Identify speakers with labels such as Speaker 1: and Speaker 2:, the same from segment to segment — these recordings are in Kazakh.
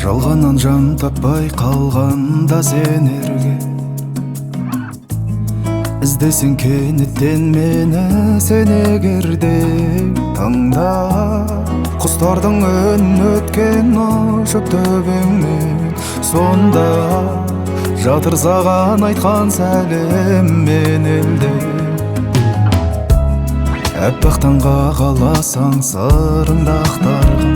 Speaker 1: Жалғаннан жан таппай қалғанда сен ерге іздесең кенеттен мені сен егерде таңда құстардың үнін өткен ұшып төбеңнен сонда жатыр саған айтқан сәлем мен елде әппақ таңға қаласаң сырыңды ақтарғын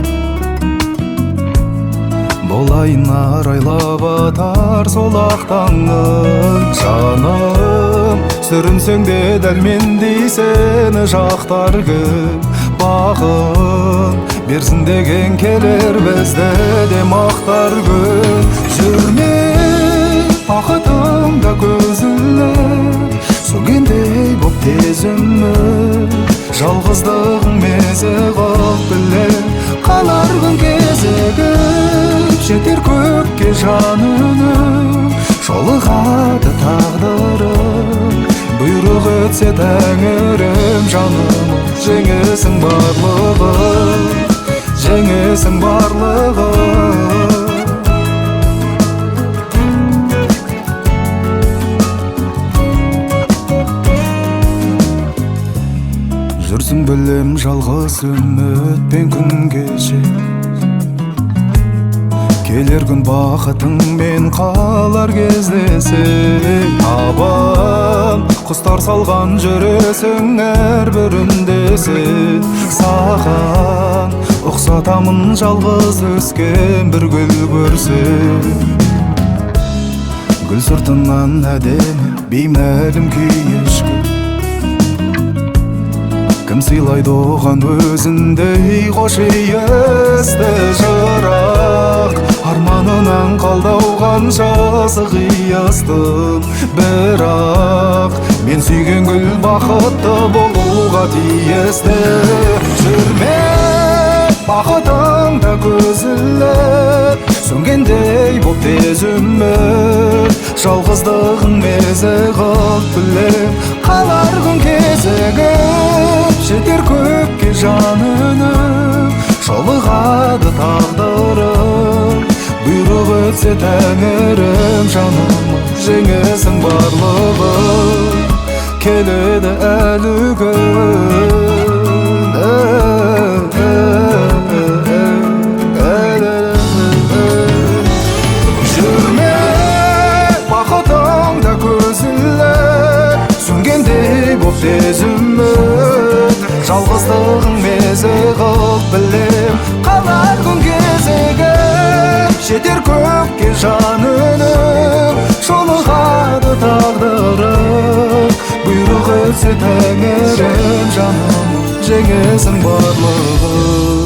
Speaker 1: болайын арайлап атар сол ақ таңың жаным сүрінсең де дәл мендей сені жақтар кім бағың берсін деген келер бізді де мақтар күн жүрме бақытыңда көз іліп сөнгендей боп тез үміт жалғыздығың мезі қылып біліп қалар күн кезігіп жетер көкке жан үнім жолығады тағдырым бұйрық етсе тәңірім жаным жеңесің барлығы жеңесің барлығы жүрсің білем жалғыз үмітпен күн кеше келер күн бақытыңмен қалар кездесек табан құстар салған жүресің әрбір үнде сен саған ұқсатамын жалғыз өскен бір гүл көрсем гүл сыртынан әдемі беймәлім күй кім сыйлайды оған өзіндей қош иісті жырақ арманынан қалдауған жасық иістім бірақ мен сүйген гүл бақытты болуға тиісті жүрме бақытыңда көз іліп сөнгендей боп тез үміт жалғыздығың мезі қылып біліп қалар күн кезігіп жетер көкке жан үнім жолығады тағдырым бұйрық өтсе тәңірім жаным жеңесің барлығы келеді әлі күн жүрме бақытыңда көз іліп сөнгендей боп тез үміт жалғыздығың мезі қылып білем қалар күн кезігіп жетер көкке жан үнім жолығады тағдырым бұйрық етсе тәңірім жаным жеңесің барлығы